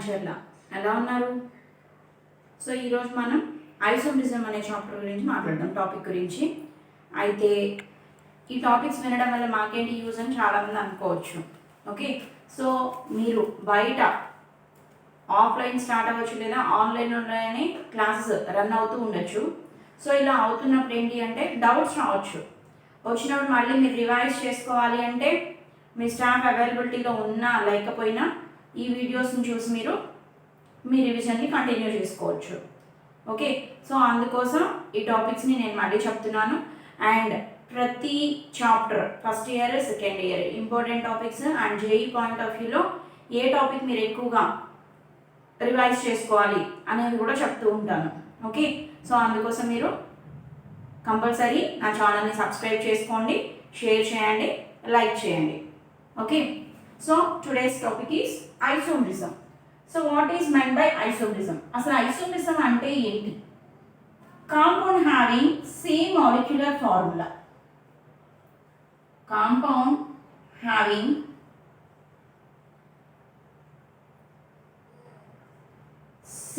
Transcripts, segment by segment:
కంచర్ల ఎలా ఉన్నారు? సో ఈరోజు మనం ఐసోమరిజం అనే చాప్టర్ గురించి మాట్లాడదాం, టాపిక్ గురించి. అయితే ఈ టాపిక్స్ వినడం వల్ల మాకేంటి యూజ్ అని చాలామంది అనుకోవచ్చు. ఓకే, సో మీరు బయట ఆఫ్లైన్ స్టార్ట్ అవ్వచ్చు లేదా ఆన్లైన్లోనే క్లాసెస్ రన్ అవుతూ ఉండొచ్చు. సో ఇలా అవుతున్నప్పుడు ఏంటి అంటే డౌట్స్ రావచ్చు. వచ్చినప్పుడు మళ్ళీ మీరు రివైజ్ చేసుకోవాలి అంటే మీ స్టాఫ్ అవైలబిలిటీలో ఉన్నా లేకపోయినా ఈ వీడియోస్ని చూసి మీరు మీ రివిజన్ని కంటిన్యూ చేసుకోవచ్చు. ఓకే, సో అందుకోసం ఈ టాపిక్స్ని నేను మళ్ళీ చెప్తున్నాను. అండ్ ప్రతి chapter first year second year important topics and JEE point of వ్యూలో ఏ టాపిక్ మీరు ఎక్కువగా రివైజ్ చేసుకోవాలి అనేది కూడా చెప్తూ ఉంటాను. ఓకే, సో అందుకోసం మీరు కంపల్సరీ నా ఛానల్ని సబ్స్క్రైబ్ చేసుకోండి, షేర్ చేయండి, లైక్ చేయండి. Okay, so today's topic is isomerism. So what is mind by isomerism? అసలు ఐసోమరిజం అంటే ఏంటి? Compound having same molecular formula. Compound having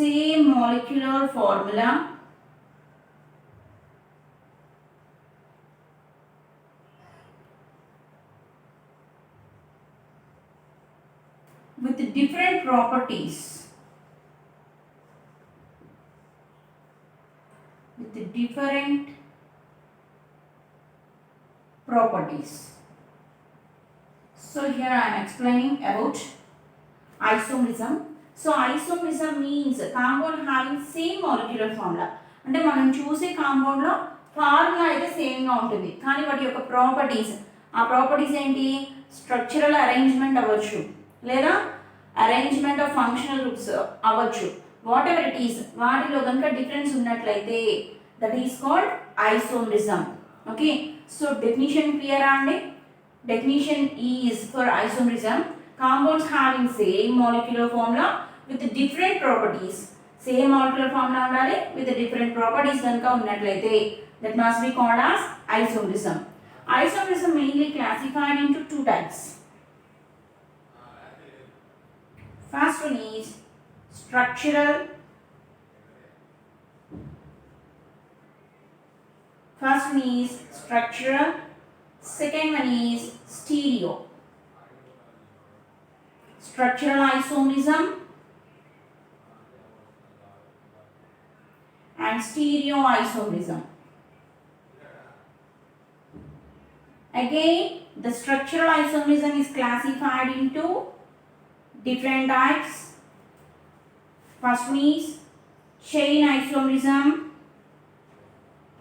same molecular formula with different properties. So here I am explaining about isomerism. So isomerism means compound having same molecular formula. అంటే మనం చూసే కాంపౌండ్లో formula అయితే సేమ్గా ఉంటుంది, కానీ వాటి యొక్క ప్రాపర్టీస్, ఆ ప్రాపర్టీస్ ఏంటి? స్ట్రక్చరల్ అరేంజ్మెంట్ అవ్వచ్చు లేదా అరేంజ్మెంట్ ఆఫ్ ఫంక్షనల్ గ్రూప్స్ అవ్వచ్చు. వాట్ ఎవర్ ఇట్ ఈస్, వాటిలో కనుక డిఫరెన్స్ ఉన్నట్లయితే that is called isomerism. Okay, so definition క్లియరా అండి? Definition is for isomerism compounds having same molecular formula with different properties. Same molecular formula undali with different properties ganaka unnatlaithe that must be called as isomerism. Isomerism mainly classified into two types. First one is structural. Second one is stereo. Structural isomerism and stereo isomerism. Again, the structural isomerism is classified into different types. First one is chain isomerism,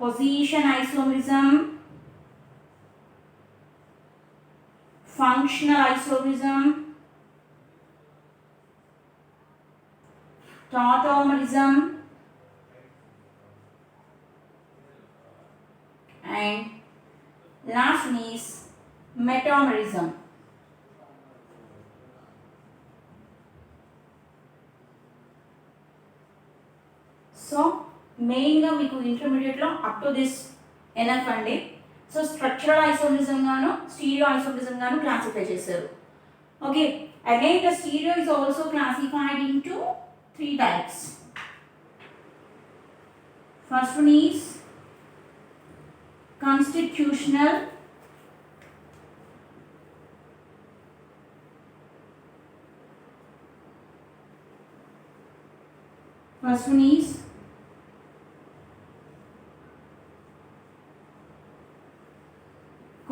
position isomerism, functional isomerism, tautomerism, and last one is metamerism. So మెయిన్గా మీకు ఇంటర్మీడియట్లో up to this enough అండి. So structural isomerism గాను stereo isomerism గాను classify చేశారు. Okay, again the stereo is also classified into three types. First one is constitutional. First one is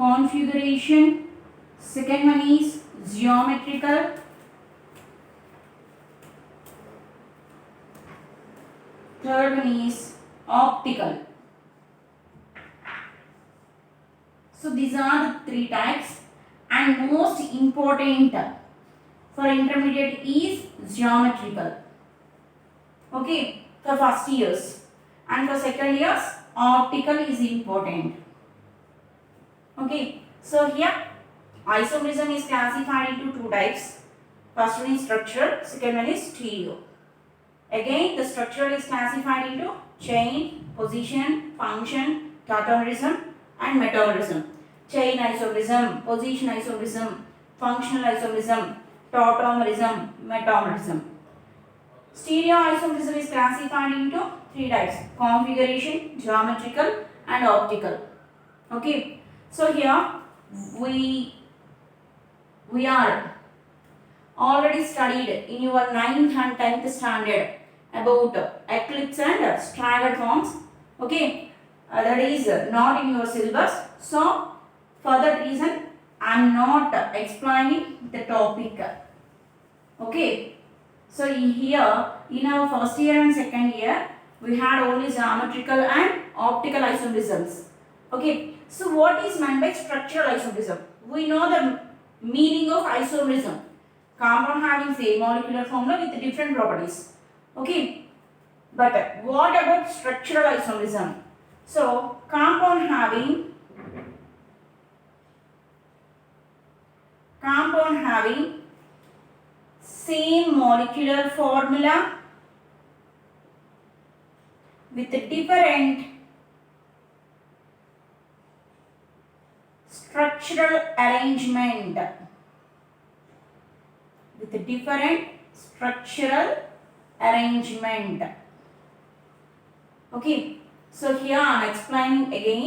configuration. Second one is geometrical. Third one is optical. So these are the three types, and most important for intermediate is geometrical. Okay, for first years, and for second years optical is important. Okay, so here isomerism is classified into two types. First one is structural, second one is stereo. Again, the structure is classified into chain, position, function, tautomerism and metamerism. Chain isomerism, position isomerism, functional isomerism, tautomerism, metamerism. Stereoisomerism is classified into three types: configuration, geometrical, and optical. Okay, so here we are already studied in your 9th and 10th standard about eclipse and staggered forms. Okay, that is not in your syllabus, so for that reason I am not explaining the topic. Okay, so here in our first year and second year we had only geometrical and optical isomerisms. Okay, so what is meant by structural isomerism? We know the meaning of isomerism: compound having same molecular formula with different properties. Okay, but what about structural isomerism? So compound having same molecular formula with different structural arrangement. Okay, so here I am explaining again.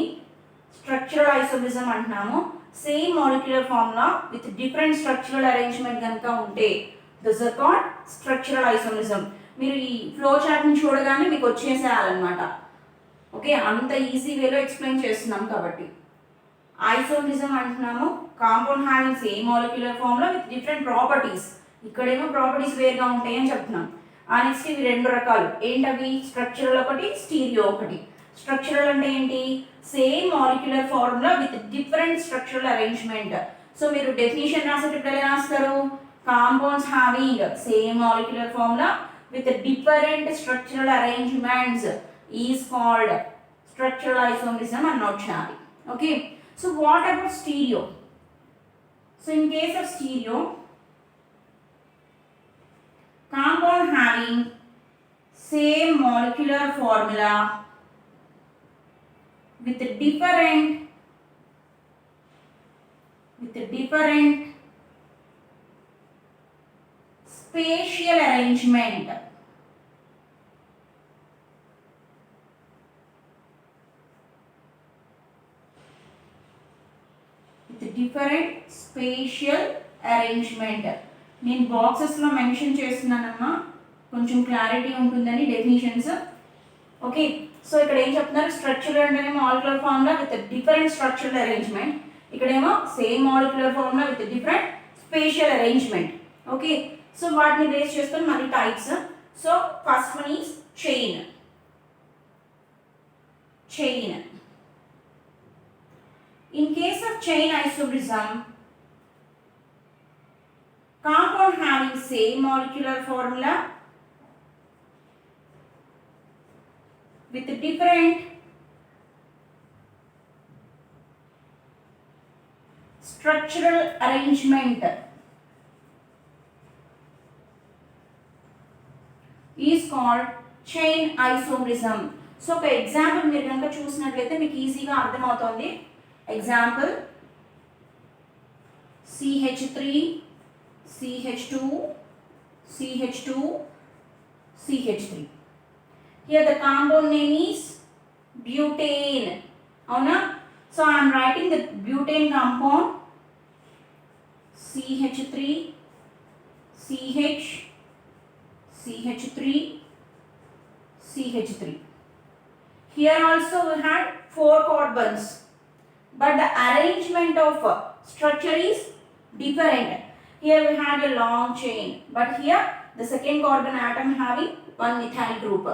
Structural isomerism అంటున్నాము, same molecular formula with different structural arrangement కనుక ఉంటే those are called structural isomerism. మీరు ఈ flow chart ని చూడగానే మీకు వచ్చేసేయాలన్నమాట. Okay, అంత easy వేలో ఎక్స్ప్లెయిన్ చేస్తున్నాం కాబట్టి. ఐసోమరిజం అంటున్నాము compound having same molecular formula with different properties. ఇక్కడేమో ప్రాపర్టీస్ వేరుగా ఉంటాయి అని చెప్తున్నాం. ఆ నెక్స్ట్ ఇవి రెండు రకాలు ఏంటవి? స్ట్రక్చరల్ ఒకటి, స్టీరియో ఒకటి. స్ట్రక్చరల్ అంటే ఏంటి? Same molecular formula with different structural arrangement. So మీరు డెఫినిషన్ రాసేటప్పుడు ఎలా రాస్తారు? Compounds having same molecular formula with different structural arrangements is called structural isomerism and not sharing. Okay, so what about stereo? So in case of stereo, compound having same molecular formula with different spatial arrangement. With different spatial arrangement. నేను బాక్సెస్లో mention చేస్తున్నానమ్మా, కొంచెం clarity ఉంటుందని definitions. Okay, so ఇక్కడ ఏం చెప్తున్నారు? Structural అంటేనే molecular formula with different structural arrangement. ఇక్కడేమో same molecular formula with different spatial arrangement. Okay, so వాటిని base చేసుకొని మరి types. So first one is chain. In case of chain isomerism, compound having same molecular formula with different structural arrangement is called chain isomerism. So ఒక example మీరు కనుక చూసినట్లయితే మీకు ఈజీగా అర్థమవుతుంది. Example CH3 CH2 CH2 CH3. Here the compound name is butane. Avuna? So I am writing the butane compound CH3 CH CH3 CH3. Here also we had 4 carbons, but the arrangement of structure is different. Here we had a long chain, but here the second carbon atom having one methyl group.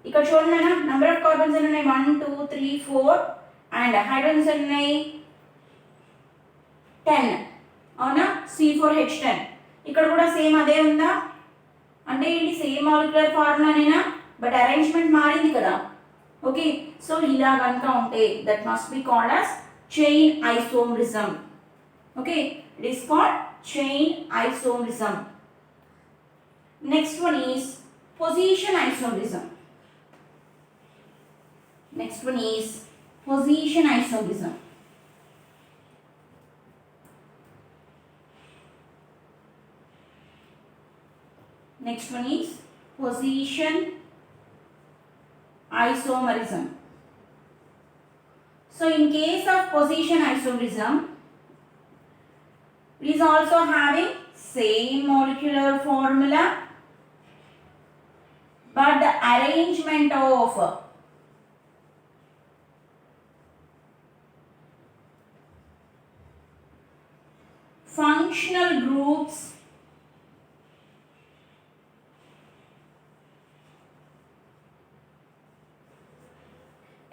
ఇక్కడ చూడండి అన్న, number of carbons ఎన్ని ఉన్నాయి? 1 2 3 4 and hydrogens ఎన్ని ఉన్నాయి? 10. అవునా? C4H10. ఇక్కడ కూడా సేమ్ అదే ఉందా? అంటే ఏంటి? సేమ్ మాలిక్యులర్ ఫార్ములానేనా, బట్ అరేంజ్మెంట్ మారింది కదా. ఓకే, సో ఇలా కనుక ఉంటే that must be called as chain isomerism. Okay, it is called chain isomerism. Next one is position isomerism. Next one is position isomerism. Next one is position isomerism. So in case of position isomerism, it is also having same molecular formula, but the arrangement of functional groups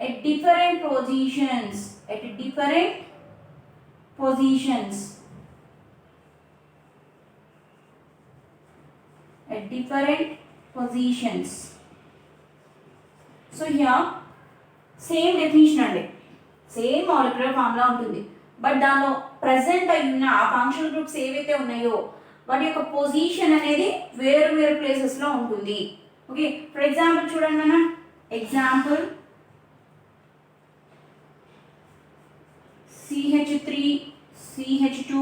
at different positions, So here same definition అండి, same molecular formula ఉంటుంది, but దానిలో present అయి ఉన్న ఆ functional groups ఏవైతే ఉన్నాయో వాటి యొక్క పొజిషన్ అనేది వేరు వేరు ప్లేసెస్లో ఉంటుంది. ఓకే, ఫర్ ఎగ్జాంపుల్ చూడండి అన్న, example CH3, CH2,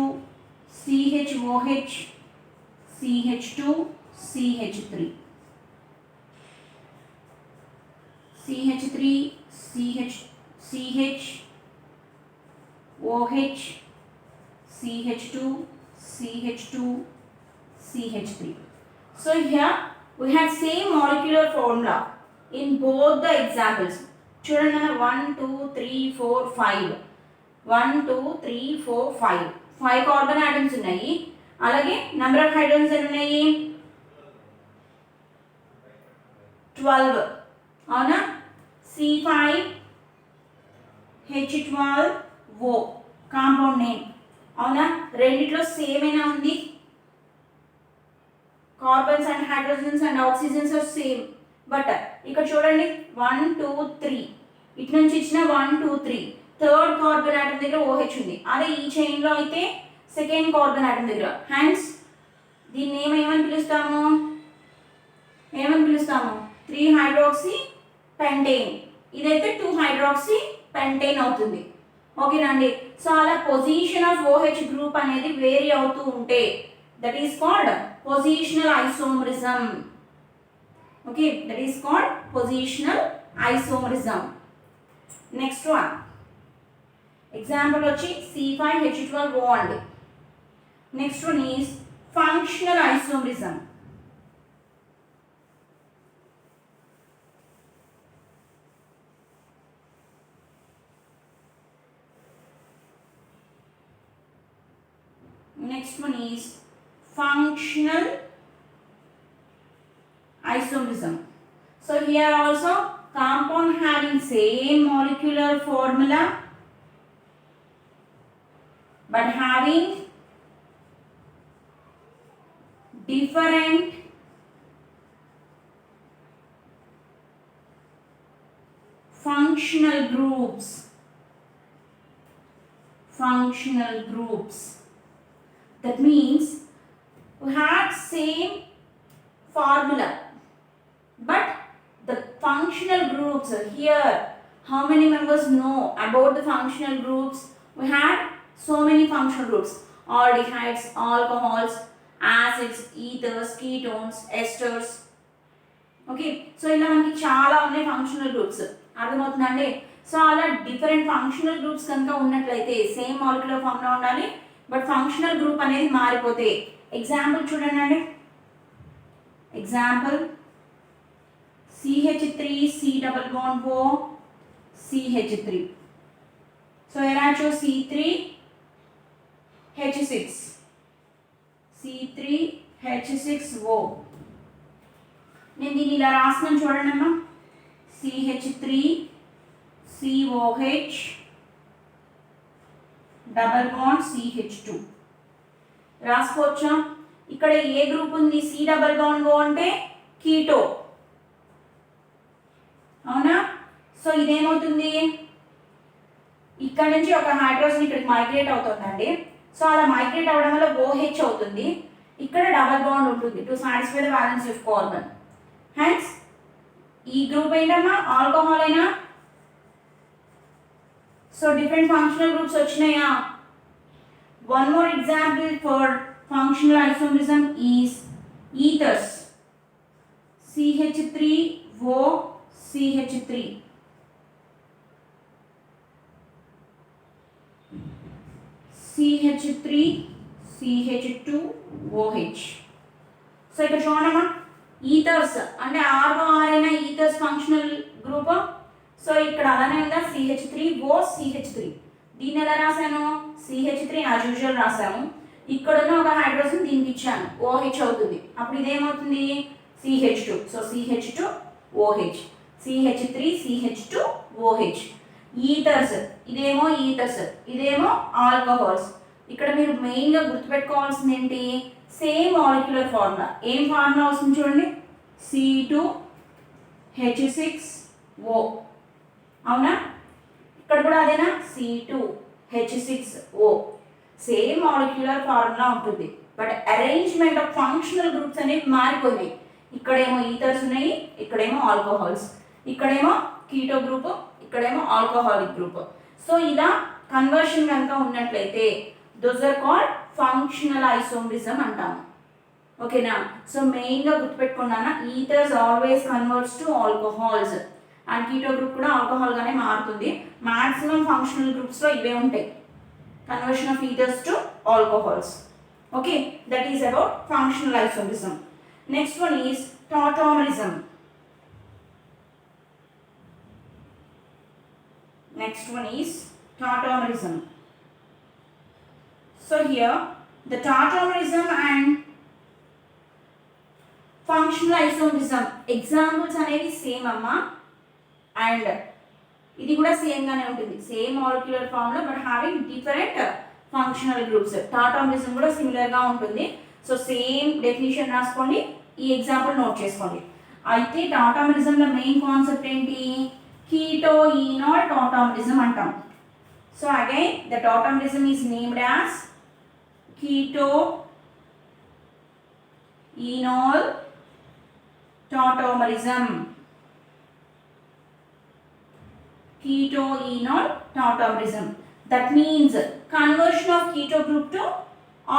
CHOH, CH2, CH3, CH3, OH, CH2, CH3. So here we have same molecular formula in both the examples. చూడండి 1 2 3 4 5 1 2 3 4 5 కార్బన్ ఆటమ్స్ ఉన్నాయి. అలాగే నెంబర్ ఆఫ్ హైడ్రోజన్స్ ఎన్ని ఉన్నాయి? 12. అవునా? C5H12O compound name. అవునా? రెండిట్లో సేమ్ అయినా ఉంది, carbons and hydrogens and oxygens are same. But ఇక్కడ చూడండి 1 2 3, ఇటు నుంచి ఇచ్చిన 1 2 3, థర్డ్ కార్బన్ ఆటమ్ దగ్గర OH ఉంది. అదే ఈ చైన్లో అయితే సెకండ్ కార్బన్ ఆటమ్ దగ్గర. హెన్స్ దీన్ని ఏమని పిలుస్తాము? 3 హైడ్రాక్సీ పెంటేన్. ఇదైతే 2 హైడ్రాక్సీ పెంటేన్ అవుతుంది. ఓకేనండి. సో అలా పొజిషన్ ఆఫ్ OH గ్రూప్ అనేది వేరీ అవుతూ ఉంటే that is called positional isomerism. Okay, that is called positional isomerism. Next one example వచ్చి C5H12O అండి. Next one is functional isomerism. Next one is functional isomerism. So here also compound having same molecular formula but having different functional groups. That means we had same formula, but the functional groups here, how many members know about the functional groups? We had so many functional groups: aldehydes, alcohols, acids, ethers, ketones, esters. Okay, so ఇలా మనకి చాలా ఉన్నాయి functional groups. అర్థమవుతుందండి? So అలా different functional groups కనుక ఉన్నట్లయితే same molecular formula ఉండాలి, but functional group అనేది మారిపోతే. ఎగ్జాంపుల్ చూడండి అండి, example CH3 C double bond O CH3. So ఎలా చూ C3H6 C3H6O. నేను దీన్ని ఇలా రాస్తున్నాను చూడండి అమ్మా, CH3 COH double bond CH2 రాసుకోవచ్చా? ఇక్కడ ఏ గ్రూప్ ఉంది? C డబల్ బాండ్ O అంటే కీటో. అవునా? సో ఇదేమవుతుంది, ఇక్కడ నుంచి ఒక హైడ్రోజన్ ఇక్కడికి మైగ్రేట్ అవుతుందండి. సో అలా మైగ్రేట్ అవ్వడం వల్ల OH అవుతుంది, ఇక్కడ డబల్ బాండ్ ఉంటుంది to satisfy the balance of carbon. Hence ఈ గ్రూప్ ఏంటమ్మా? ఆల్కహాల్ అయినా. సో డిఫరెంట్ ఫంక్షనల్ గ్రూప్స్ వచ్చినాయా? One more example for functional isomerism is ethers. CH3O CH3, CH3 CH2OH. So ఇక్కడ చూడమ్మా ఈథర్స్ అంటే RORN ఈథర్స్ ఫంక్షనల్ గ్రూప్. సో ఇక్కడ అలానే ఉందా CH3O CH3. దీన్ని ఎలా రాశాను CH3 యాజ్ యూజువల్ రాసాము. ఇక్కడ ఉన్న ఒక హైడ్రోజన్ దీనికి ఇచ్చాను OH అవుతుంది. అప్పుడు ఇదేమవుతుంది CH2. So CH2OH, CH3 CH2OH. ఈథర్స్ ఇదేమో ఈథర్స్, ఇదేమో ఆల్కహాల్స్. ఇక్కడ మీరు మెయిన్గా గుర్తుపెట్టుకోవాల్సింది ఏంటి, సేమ్ మాలిక్యులర్ ఫార్ములా. ఏం ఫార్ములా వస్తుంది చూడండి, C2H6O. అవునా, ఇక్కడ కూడా అదేనా C2H6O. సేమ్ మాలిక్యులర్ ఫార్ములా ఉంటుంది, but arrangement of functional groups అనేవి మారిపోయినాయి. ఇక్కడేమో ఈథర్స్ ఉన్నాయి, ఇక్కడేమో ఆల్కహాల్స్, ఇక్కడేమో కీటో గ్రూప్, ఇక్కడేమో ఆల్కహాలిక్ గ్రూప్. సో ఇలా కన్వర్షన్ కనుక ఉన్నట్లయితే those are called functional isomerism అంటాము. ఓకేనా. సో మెయిన్గా గుర్తుపెట్టుకున్నాను, ethers always converts to alcohols and keto group కూడా ఆల్కహాల్గానే మారుతుంది. మ్యాక్సిమం ఫంక్షనల్ గ్రూప్స్లో ఇవే ఉంటాయి, conversion of ఈథర్స్ to alcohols. Okay, that is about functional isomerism. Next one is tautomerism. Next one is tautomerism. So here the tautomerism and functional isomerism examples అనేవి same అమ్మా, and ఇది కూడా సేమ్ గానే ఉంటుంది, same molecular formula but having different functional groups. tautomerism కూడా similar గా ఉంటుంది. So same definition రాసుకోండి, ఈ ఎగ్జాంపుల్ నోట్ చేసుకోండి. అయితే tautomerism లో మెయిన్ కాన్సెప్ట్ ఏంటి, keto enol tautomerism అంటాం. So again the tautomerism is named as keto enol tautomerism. Keto enol tautomerism, that means conversion of keto group to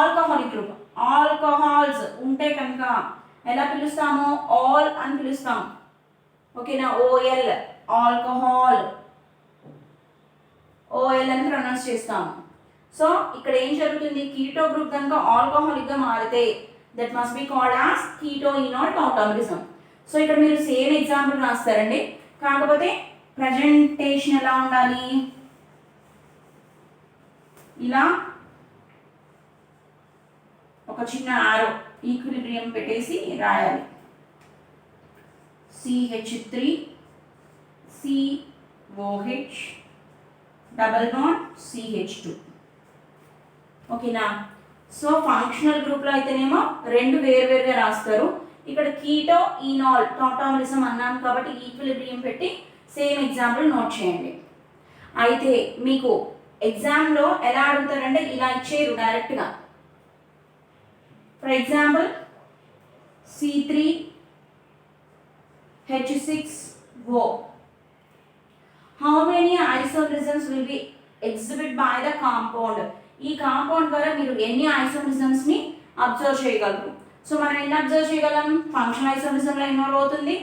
alcoholic group. Alcohols ఉంటే కనుక ఎలా పిలుస్తాము, ol అని పిలుస్తాము. ఓకేనా, OL ఆల్కహాల్, OL అని ప్రొనౌన్స్ చేస్తాము. సో ఇక్కడ ఏం జరుగుతుంది, కీటో గ్రూప్ కనుక ఆల్కహాలిక్గా మారితే that must be called as keto enol tautomerism. సో ఇక్కడ మీరు సేమ్ ఎగ్జాంపుల్ రాస్తారండి, కాకపోతే ప్రజెంటేషన్ ఎలా ఉండాలి, ఇలా ఒక చిన్న ఆరో ఈక్విలిబ్రియం పెట్టేసి రాయాలి. CH3COH double bond CH2. ఓకేనా. సో ఫంక్షనల్ గ్రూప్లో అయితేనేమో రెండు వేరువేరుగా రాస్తారు. ఇక్కడ కీటో ఈనాల్ tautomerism అన్నాం కాబట్టి ఈక్విలిబ్రియం పెట్టి సేమ్ ఎగ్జాంపుల్ నోట్ చేయండి. అయితే మీకు ఎగ్జామ్లో ఎలా అడుగుతారంటే ఇలా ఇచ్చేరు డైరెక్ట్గా. For example C3H6O. How many isomerisms will be exhibited by the compound? ఈ కాంపౌండ్ ద్వారా మీరు ఎన్ని ఐసోమరిజమ్స్ని అబ్జర్వ్ చేయగలరు. సో మనం ఎన్ని అబ్జర్వ్ చేయగలం, ఫంక్షనల్ ఐసోమరిజంలో ఇన్వాల్వ్ అవుతుంది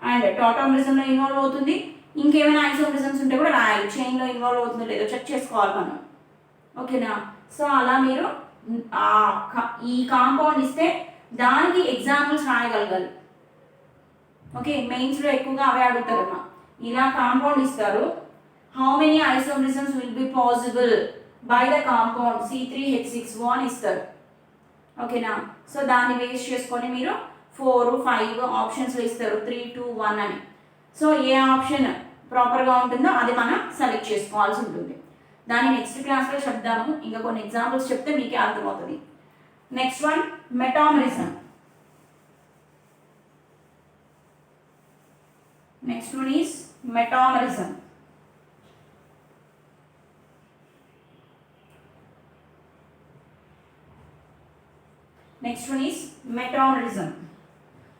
అండ్ tautomerismలో ఇన్వాల్వ్ అవుతుంది. ఇంకేమైనా ఐసోమరిజమ్స్ ఉంటే కూడా రాయాలి, చైన్లో ఇన్వాల్వ్ అవుతుందో లేదో చెక్ చేసుకోవాలి మనం. ఓకేనా. సో అలా మీరు ఈ కాంపౌండ్ ఇస్తే దానికి ఎగ్జాంపుల్స్ రాయగలగాలి. ఓకే, మెయిన్స్లో ఎక్కువగా అవే అడుగుతారమ్మా. ఇలా కాంపౌండ్ ఇస్తారు, how many isomerisms will be possible by the compound C3H6O అని ఇస్తారు. ఓకేనా. సో దాన్ని బేస్ చేసుకొని మీరు 4, 5 ఆప్షన్స్లో ఇస్తారు, 3, 2, 1 అని. సో ఏ ఆప్షన్ ప్రాపర్గా ఉంటుందో అది మనం సెలెక్ట్ చేసుకోవాల్సి ఉంటుంది. దాన్ని నెక్స్ట్ క్లాస్లో చెప్దాము, ఇంకా కొన్ని ఎగ్జాంపుల్స్ చెప్తే మీకే అర్థమవుతుంది. Next one metamerism. Next one is metamerism. Next one is metamerism.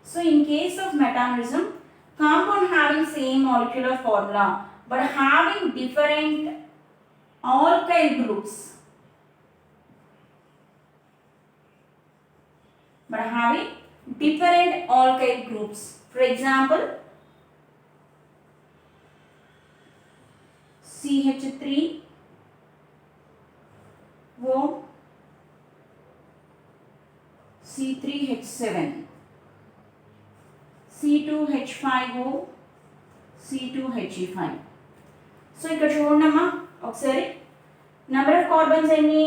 So in case of metamerism, compound having same molecular formula but having different alkyl groups. But having different alkyl groups. For example, CH3O, C3H7, C2H5O, C2He5. So ఇక్కడ చూడండి అమ్మా ఒకసారి number of carbons ఎన్ని,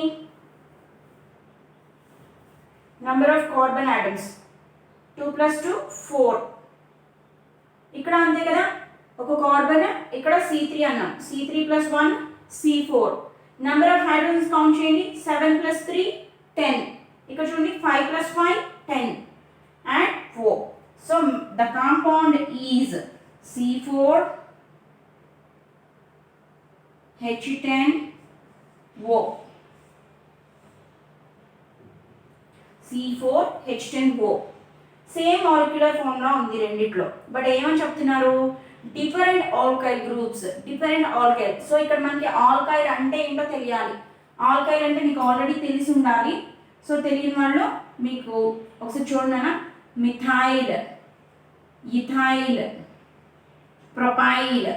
number of carbon atoms 2 + 2 4. ఇక్కడ అంతే కదా, ఒక carbon ఇక్కడ C3 అన్నాం, C3 + 1 C4. Number of hydrogens count చేయండి, 7 + 3 10. ఇక్కడ చూడండి 5 + 5 10 and 4. So the compound is C4H10O. C4H10O same molecular formula ఉంది రెండిట్లో, బట్ ఏమని చెప్తున్నారు, different alkyl groups, different alkyl. So ఇక్కడ మనకి ఆల్కైల్ అంటే ఏంటో తెలియాలి. ఆల్కైల్ అంటే మీకు ఆల్రెడీ తెలిసి ఉండాలి. సో తెలియని వాళ్ళు మీకు ఒకసారి చూడండి, మిథైల్, ఇథైల్, ప్రొపైల్.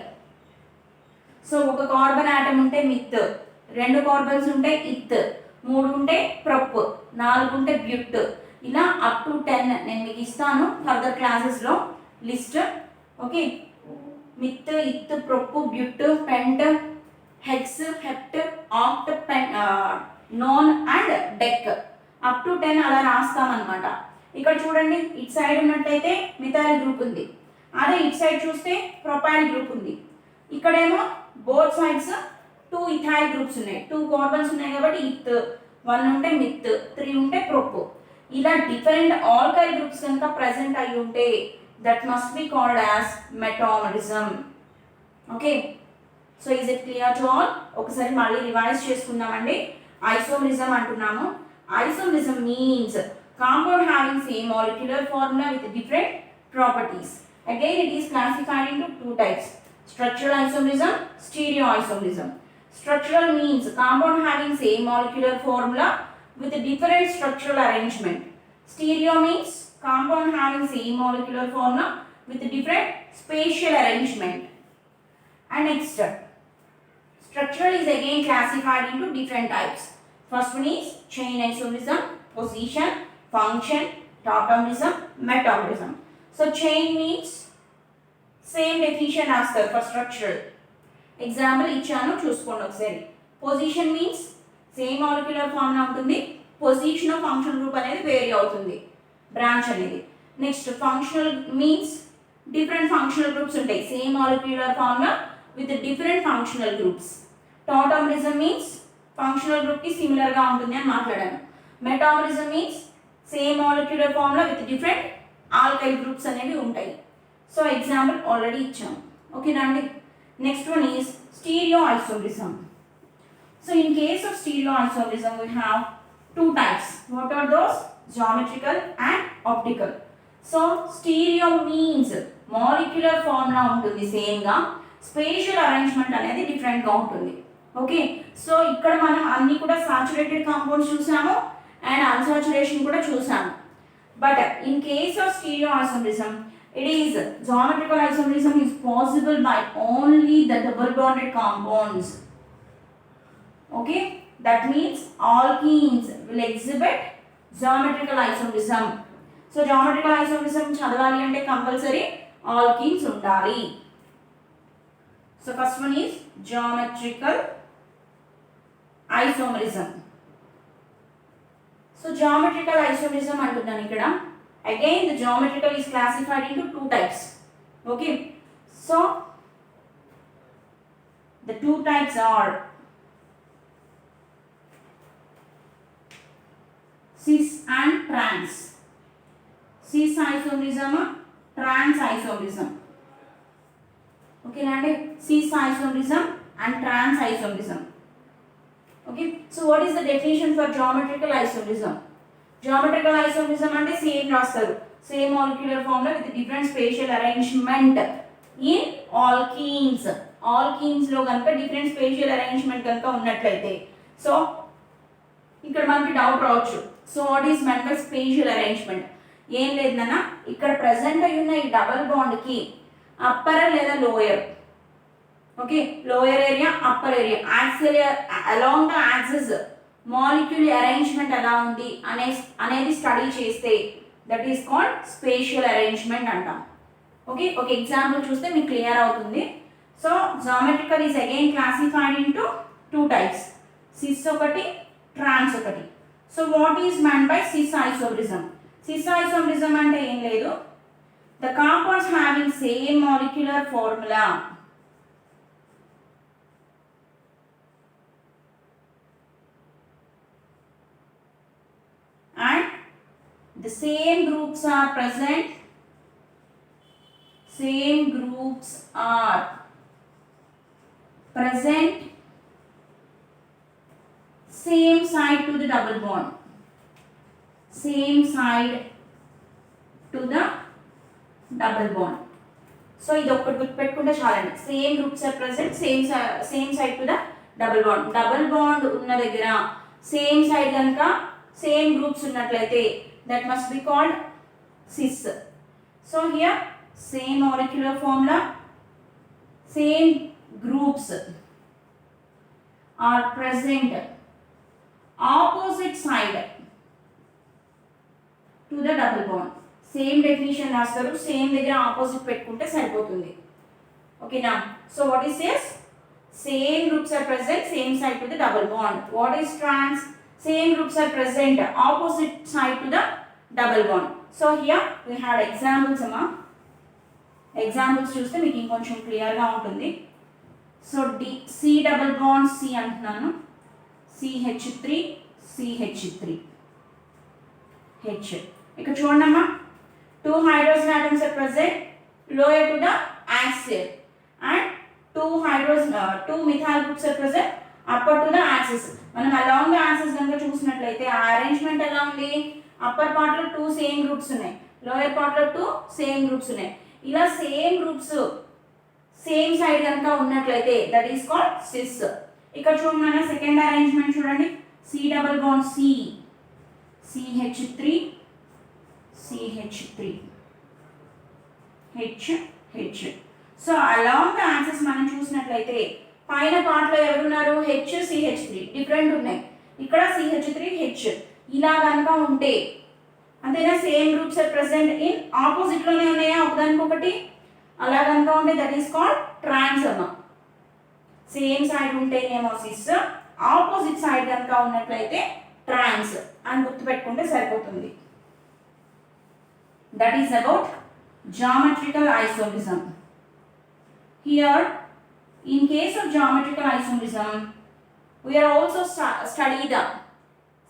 సో ఒక కార్బన్ ఆటమ్ ఉంటే మిత్, 2 కార్బన్స్ ఉంటే ఇత్, 3 ఉంటే ప్రొప్, 4 ఉంటే బ్యూట్, ఇలా అప్ టు 10 నేను మీకు ఇస్తాను ఫర్దర్ క్లాసెస్లో list. Okay, meth, eth, prop, but, pent, hex, hept, oct, non and dec, up to 10 అలా రాస్తామన్నమాట. ఇక్కడ చూడండి ఇట్ సైడ్ ఉన్నట్టయితే మిథైల్ గ్రూప్ ఉంది, అదే ఇట్ సైడ్ చూస్తే ప్రొపైల్ గ్రూప్ ఉంది. ఇక్కడేమో బోత్ సైడ్స్ 2 ఇథైల్ గ్రూప్స్ ఉన్నాయి, 2 కార్బన్స్ ఉన్నాయి కాబట్టి ఇత్, 1 ఉంటే మిత్, 3 ఉంటే ప్రొప్. ఇలా డిఫరెంట్ ఆల్కైల్ గ్రూప్స్ కనుక ప్రెసెంట్ అయి ఉంటే that must be called as metamerism. Okay, so is it clear to all? ఒకసారి మళ్ళీ రివైజ్ చేసుకుందామండి. ఐసోమరిజం అంటున్నాము. Isomerism means compound having same molecular formula with different properties. Again, it is classified into 2 types: structural isomerism, stereoisomerism. Structural means compound having same molecular formula with different structural arrangement. Stereo means compound having same molecular formula with different spatial arrangement. And next, structural is again classified into different types. First one is chain isomerism, position, function, tautomerism, metamerism. So chain means same definition as the for structural. Example ఇచ్చాను చూసుకోండి ఒకసారి. Position means same molecular formula ఉంటుంది, position of functional group అనేది vary అవుతుంది, branch అనేది. Next functional means different functional groups ఉంటాయి, same molecular formula with different functional groups. Tautomerism means functional గ్రూప్కి సిమిలర్గా ఉంటుంది అని మాట్లాడాను. Metamerism means same molecular formula with different alkyl groups అనేవి ఉంటాయి. సో ఎగ్జాంపుల్ ఆల్రెడీ ఇచ్చాము. ఓకేనా అండి? Next one is stereo isomerism. So in case of stereoisomerism we have 2 types. What are those? Geometrical and optical. So stereo means molecular formula ఉంటుంది same గా, spatial arrangement అనేది different గా ఉంటుంది. Okay, so ఇక్కడ మనం అన్ని కూడా సాచురేటెడ్ కాంపౌండ్స్ చూసాము అండ్ అన్సాచురేషన్ కూడా చూసాము. But in case of stereoisomerism it is geometrical isomerism is possible by only the double bonded compounds. Okay, that means alkenes will exhibit geometrical isomerism. So geometrical isomerism చదవాలి అంటే compulsory alkenes ఉండాలి. So first one is geometrical isomerism. So geometrical isomerism అంటున్నాను ఇక్కడ. Again the geometrical is classified into 2 types. Okay, so the 2 types are cis and trans. Cis isomerism, trans isomerism. Okay, and cis isomerism and trans isomerism. Okay, so what is the definition for geometrical isomerism? Geometrical isomerism అంటే same రాస్తారు, same molecular formula with different spatial arrangement in alkenes. Alkenes లో కనుక different spatial arrangement కనుక ఉన్నట్లయితే, so ఇక్కడ మనకి doubt రావచ్చు, so what is meant by spatial arrangement? ఏం లేదన్నా ఇక్కడ ప్రెసెంట్ అయి ఉన్న ఈ డబల్ బాండ్కి అప్పర్ లేదా lower, okay, lower area upper area axial along the axis molecule arrangement ఎలా ఉంది అనేది స్టడీ చేస్తే that is called spatial arrangement అంటాం. ఓకే, ఒక ఎగ్జాంపుల్ చూస్తే మీకు క్లియర్ అవుతుంది. So geometrical is again classified into 2 types, cis ఒకటి, ట్రాన్స్ ఒకటి. So what is meant by cis isomerism? Cis isomerism అంటే ఏం లేదు, the compounds having same molecular formula and the same groups are present, same groups are present same side to the double bond, same side to the double bond. So ఇది ఒక్కటి గుర్తుపెట్టుకుంటే చాలండి, same groups are present same side to the double bond. Double bond ఉన్న దగ్గర same side కనుక same groups ఉన్నట్లయితే that must be called cis. So here same molecular formula, same groups are present opposite side to the double bond. Same definition రాస్తారు, same దగ్గర opposite పెట్టుకుంటే సరిపోతుంది. ఓకేనా? So what is this? Same groups are present same side to the double bond. What is trans? Same groups are present opposite side to the double bond. So here we had examples అమ్మా. Examples చూస్తే మీకు ఇంకొంచెం క్లియర్గా ఉంటుంది. So C double bond C అంటున్నాను, CH3 CH3 H. ఇక్కడ చూడండి అమ్మా, 2 hydrogen atoms are present lower to the axial and 2 methyl groups are present upper to the axis. మనం along the axis కనుక చూసినట్లయితే ఆ అరేంజ్మెంట్ ఎలా ఉంది? అప్పర్ పార్ట్ లో 2 సేమ్ గ్రూప్స్ ఉన్నాయి, లోయర్ పార్ట్ లో 2 సేమ్ గ్రూప్స్ ఉన్నాయి. ఇలా సేమ్ గ్రూప్స్ సేమ్ సైడ్ కనుక ఉన్నట్లయితే దట్ ఈస్ కాల్డ్ సిస్. ఇక్కడ చూడండి సెకండ్ అరేంజ్మెంట్ చూడండి, C double bond C CH3 CH3 H. So along the axis మనం చూసినట్లయితే పైన పార్ట్ లో ఎవరున్నారు? CH3 డిఫరెంట్ ఉన్నాయి, ఇక్కడ CH3 H. ఇలా కనుక ఉంటే అంతేనా, same groups are present in opposite లోనే ఉన్నాయా ఒకదానికొకటి? అలా కనుక ఉంటే దట్ ఈస్ కాల్డ్ ట్రాన్స్ అమ్మ. సేమ్ సైడ్ ఉంటేనేమో సిస్, ఆపోజిట్ సైడ్ కనుక ఉన్నట్లయితే ట్రాన్స్ అని గుర్తుపెట్టుకుంటే సరిపోతుంది. That is about geometrical isomerism. Here in case of geometrical isomerism we are also study the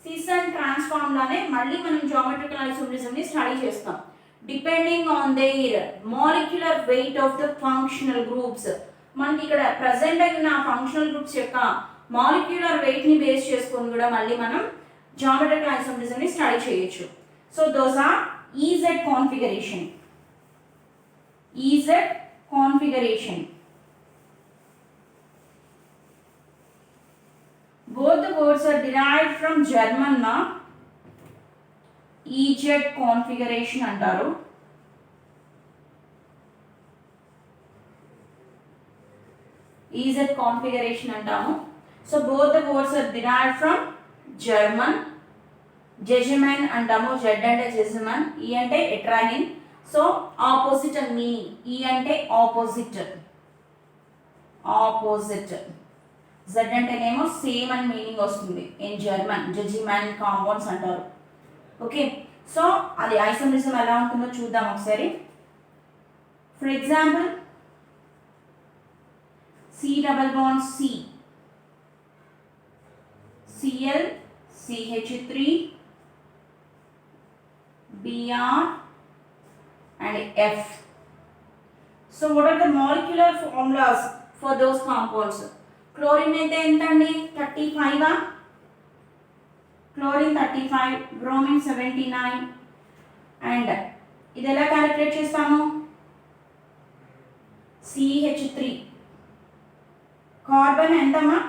cis and trans formulaనే మళ్ళీ మనం geometrical isomerism ని స్టడీ చేస్తాం. Depending on their molecular weight of the functional groups. మనకి ఇక్కడ present అయిన functional groups యొక్క molecular weight ని base చేసుకొని కూడా మళ్ళీ మనం geometrical isomerism ని స్టడీ చేయొచ్చు. So those are EZ configuration. EZ configuration. Both the words are derived from German na EZ configuration antaru. EZ configuration antamu. So both the words are derived from German. Jegemen antamu, Z ante Jegemen, E ante etragon. So opposite అని meaning, E అంటే opposite, Z అంటేనేమో same అని meaning వస్తుంది. In German జెజిమన్ compounds అంటారు. Okay, so అది isomerism ఎలా ఉంటుందో చూద్దాం ఒకసారి. For example C double bond C Cl CH3 Br and F. So what are the molecular formulas for those compounds? Chlorine అయితే ఎంత అండి? 35 క్లోరిన్ 35, బ్రోమిన్ 79. అండ్ ఇది ఎలా క్యాలిక్యులేట్ చేస్తాము? CH3 కార్బన్ ఎంతమ్మా?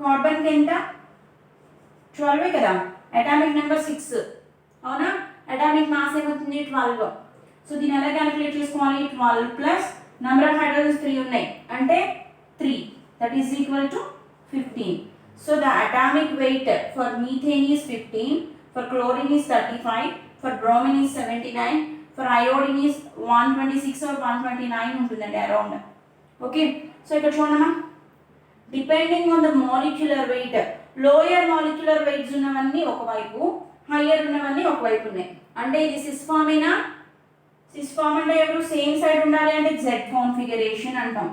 కార్బన్కి ఎంత? 12 కదా, అటామిక్ నెంబర్ 6. అవునా? అటామిక్ మాస్ ఏమవుతుంది 12. సో దీన్ని ఎలా క్యాలిక్యులేట్ చేసుకోవాలి? 12 ప్లస్ నెంబర్ ఆఫ్ హైడ్రోజన్స్ 3 ఉన్నాయి అంటే 3, that is equal to 15. So the atomic weight for methane is 15, for chlorine is 35, for bromine is 79, for iodine is 126 or 129 ఉంటుందండి around. Okay, so ఇక్కడ చూడమ్మా, depending on the molecular weight, lower molecular weights ఉన్నవన్నీ ఒకవైపు, higher ఉన్నవన్నీ ఒకవైపు ఉన్నాయి. అంటే ఇది సిస్ఫామేనా? సిస్ఫామ్ అంటే ఎవరు సేమ్ సైడ్ ఉండాలి అంటే జెడ్ కాన్ఫిగరేషన్ అంటాం,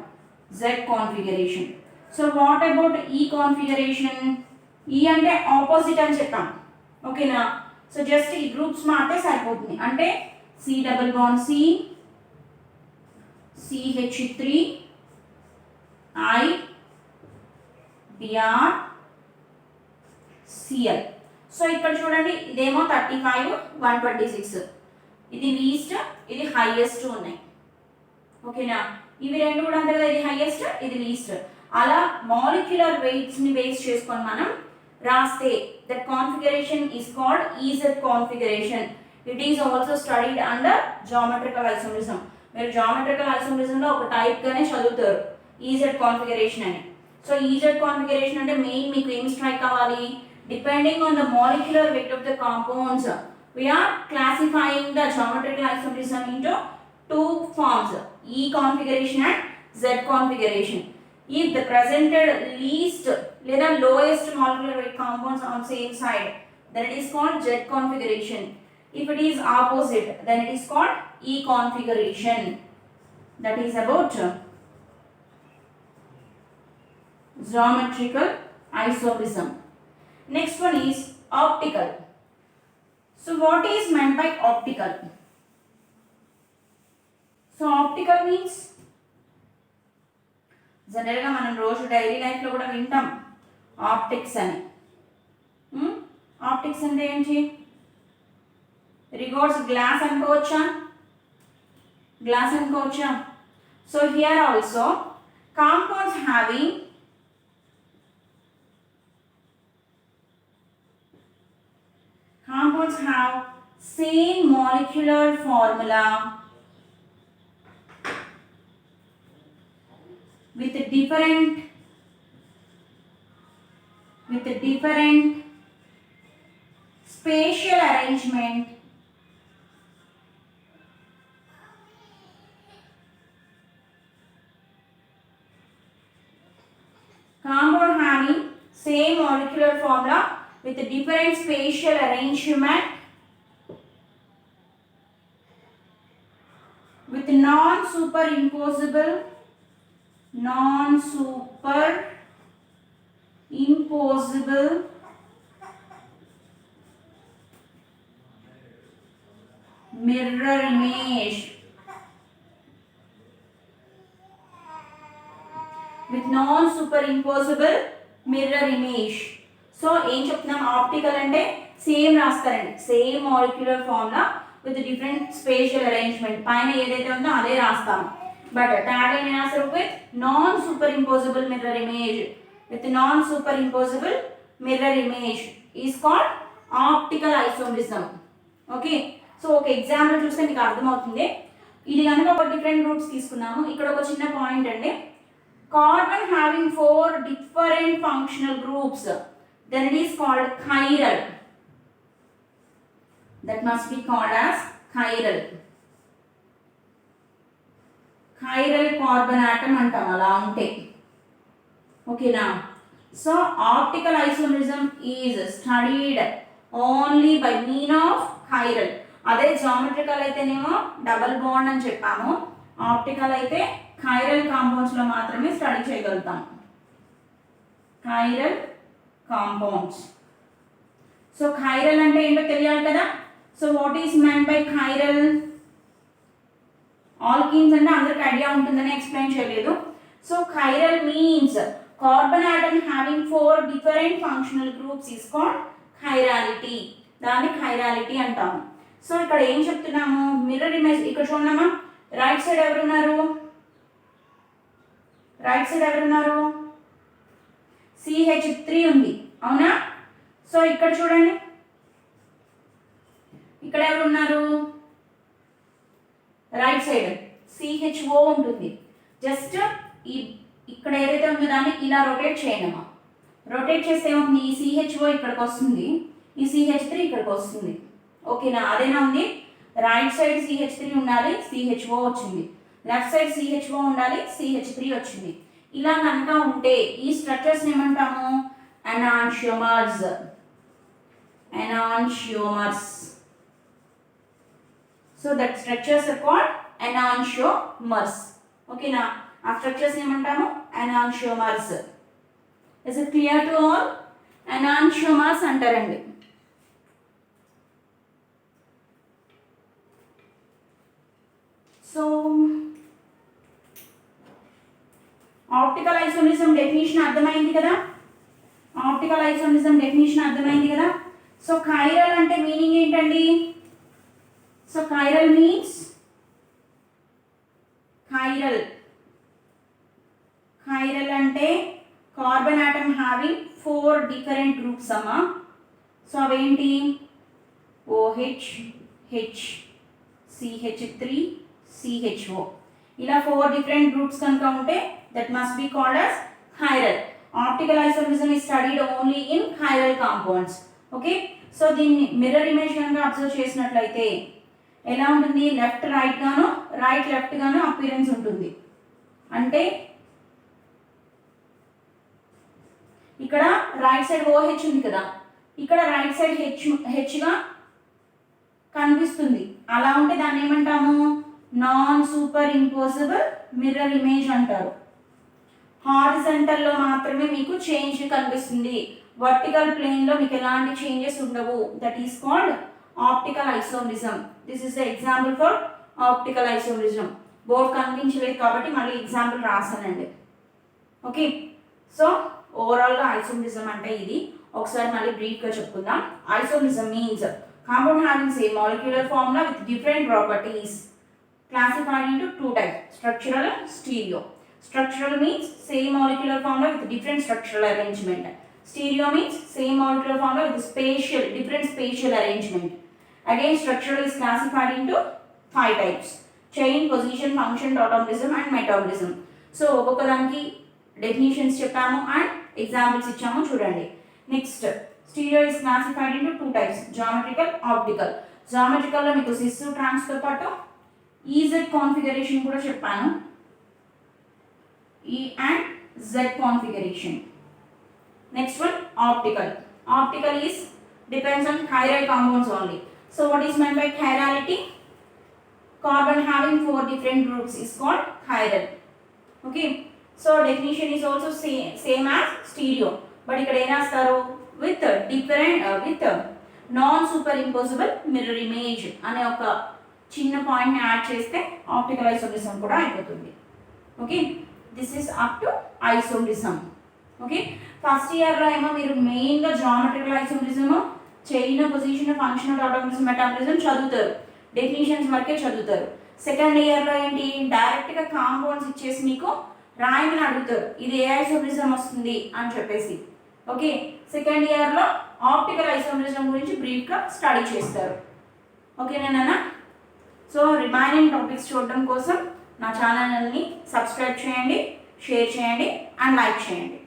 Z configuration. So what about ఈ కాన్ఫిగరేషన్? ఈ అంటే ఆపోజిట్ అని చెప్పాం, ఓకేనా? సో జస్ట్ ఈ గ్రూప్స్ మారితే సరిపోతుంది. అంటే C double bond C, CH3, I, Br, Cl. So ఇక్కడ చూడండి, ఇదేమో 35, 126, ఇది లీస్ట్, ఇది హైయెస్ట్ ఉన్నాయి, ఓకేనా? ఇవి రెండు కూడా అంతే కదా, ఇది హైయెస్ట్, ఇది లీస్ట్. అలా మాలిక్యులర్ వెయిట్స్ ని బేస్ చేసుకొని మనం రాస్తే that configuration is called EZ configuration. It is also studied under geometrical isomerism. మీరు జామెట్రికల్ ఐసోమరిజంలో ఒక టైప్ గానే చదువుతారు EZ కాన్ఫిగరేషన్ అని. సో EZ కాన్ఫిగరేషన్ అంటే మెయిన్ మీకు ఏం స్ట్రైక్ అవ్వాలి? Depending on the molecular weight of the compounds we are classifying the geometrical isomerism into two forms, E configuration and Z configuration. If the presented least లేదా lowest molecular weight compounds on same side, then it is called Z configuration. If it is opposite, then it is called E configuration. That is about geometrical isomerism. Next one is optical. So what is meant by optical? So optical means జనరల్గా మనం రోజు daily లైఫ్లో కూడా వింటాం optics అని. Optics అంటే ఏంటి? Regards glass అనుకోవచ్చా? గ్లాస్ అనుకోవచ్చా? So here also compounds having compounds have same molecular formula with a different spatial arrangement compound having same molecular formula with a different spatial arrangement with non-superimposable mirror image with non-superimposable mirror image. So ఏం చెప్తున్నాం? Optical అంటే same రాస్తారండి, same molecular formula with different spatial arrangement. పైన ఏదైతే ఉందో అదే రాస్తాం. But tag line answer with non super impossible mirror image, with non super impossible mirror image is called optical isomerism. Okay, so ఒక example చూస్తే మీకు అర్థమవుతుంది. ఇది కనుక ఒక డిఫరెంట్ గ్రూప్స్ తీసుకున్నాము. ఇక్కడ ఒక చిన్న పాయింట్ అండి, carbon having 4 different functional groups, then it is called chiral. That must be called as chiral. Chiral carbon atom antam ala unte. Okay na. So optical isomerism is studied only by mean of chiral. అదే geometrical అయితేనేమో double bond అని చెప్పాము, optical అయితే chiral compounds లో మాత్రమే study చేయగలుగుతాం. chiral compounds. So chiral అంటే ఏంటో తెలియాలి కదా. So what is meant by chiral? Alkenes అంటే అందరికి ఐడియా ఉంటుందని ఎక్స్ప్లెయిన్ చేయలేదు. So chiral means carbon atom having 4 different functional groups is called chirality. దాన్ని chirality అంటాము. సో ఇక్కడ ఏం చెప్తున్నాము? మిర్రర్ ఇమేజ్ ఇక్కడ చూడమ్మా, రైట్ సైడ్ ఎవరున్నారు? CH3 ఉంది, అవునా? సో ఇక్కడ చూడండి, ఇక్కడ ఎవరు ఉన్నారు, రైట్ సైడ్ CHO ఉంటుంది. జస్ట్ ఈ ఇక్కడ ఏదైతే ఉందో దాన్ని ఇలా రొటేట్ చేయండి అమ్మా. రొటేట్ చేస్తే ఏమవుతుంది, ఈ CHO ఇక్కడికి వస్తుంది, ఈ CH3 ఇక్కడికి వస్తుంది. ఓకేనా, అదేనా ఉంది. రైట్ సైడ్ CH3 ఉండాలి, CHO వచ్చింది. లెఫ్ట్ సైడ్ CHO ఉండాలి, CH3 వచ్చింది. ఇలా కనుక ఉంటే ఈ స్ట్రక్చర్స్ ఏమంటాము, enantiomers. Enantiomers. So that structures are called enantiomers. ఓకేనా, ఆ స్ట్రక్చర్స్ ఏమంటాము, enantiomers. Is it clear to all? Enantiomers అంటారండి. సో ఆప్టికల్ ఐసోమరిజం డెఫినిషన్ అర్థమైంది కదా. ఆప్టికల్ ఐసోమరిజం డెఫినిషన్ అర్థమైంది కదా. సో కైరల్ అంటే మీనింగ్ ఏంటండి? సో కైరల్ మీన్స్ కైరల్ అంటే carbon atom having 4 different groups అమ్మా. సో అవేంటి, OH, H, CH3, CHO. ఇలా 4 డిఫరెంట్ గ్రూప్స్ కనుక ఉంటే that must be called as chiral. Optical isomerism is studied only in chiral compounds. Okay, so దీన్ని mirror image కనుక observe చేసినట్లయితే ఎలా ఉంటుంది, లెఫ్ట్ రైట్ గాను రైట్ లెఫ్ట్ గాను అపిరెన్స్ ఉంటుంది. అంటే ఇక్కడ రైట్ సైడ్ OH ఉంది కదా, ఇక్కడ రైట్ సైడ్ H గా కనిపిస్తుంది. అలా ఉంటే దాన్ని ఏమంటాము, నాన్ సూపర్ ఇంపోసిబుల్ మిర్రర్ ఇమేజ్ అంటారు. హారిజంటల్లో మాత్రమే మీకు చేంజ్ కనిపిస్తుంది, వర్టికల్ ప్లేన్లో మీకు ఎలాంటి చేంజెస్ ఉండవు. That is called optical isomerism. This is the example for optical isomerism. Board కనిపించలేదు కాబట్టి మళ్ళీ ఎగ్జాంపుల్ రాసానండి. ఓకే, సో ఓవరాల్గా ఐసోమరిజం అంటే ఇది. ఒకసారి మళ్ళీ బ్రీఫ్గా చెప్పుకుందాం. Isomerism means compound having same molecular formula with different properties classified into 2 types, structural and stereo. Structural means same molecular formula with different structural arrangement. Stereo means same molecular formula with different spatial arrangement. Again, structural is classified into 5 types: chain, position, function, tautomerism and metabolism. So ఒక్కొక్క దానికి definitions చెప్పాము and examples ఇచ్చాము చూడండి. Next, stereo is classified into 2 types: geometrical, optical. Geometrical లో మీకు cis trans తో పాటు EZ configuration కూడా చెప్పాను, E and Z configuration. Next one, optical. Optical is depends on chiral compounds only. So what is meant by chirality? Carbon having 4 different groups is called chiral. Okay, so definition is also same as stereo, but ఇక్కడ ఏం రాస్తారు, with different with non superimposable mirror image అనే ఒక చిన్న పాయింట్ని add చేస్తే optical isomerism కూడా అయిపోతుంది. Okay, this is up to isomerism. Okay, first ఇయర్లో ఏమో మీరు మెయిన్గా geometrical isomerism, chain, position, function, tautomerism, metabolism చదువుతారు, డెఫినిషన్స్ వరకే చదువుతారు. సెకండ్ ఇయర్లో ఏంటి, డైరెక్ట్గా కాంపౌండ్స్ ఇచ్చేసి మీకు రాయమని అడుగుతారు, ఇది ఏ ఐసోమరిజం వస్తుంది అని చెప్పేసి. ఓకే, సెకండ్ ఇయర్లో ఆప్టికల్ ఐసోమరిజం గురించి బ్రీఫ్గా స్టడీ చేస్తారు. ఓకేనా? సో రిమైనింగ్ టాపిక్స్ చూడడం కోసం నా ఛానల్ని సబ్స్క్రైబ్ చేయండి, షేర్ చేయండి అండ్ లైక్ చేయండి.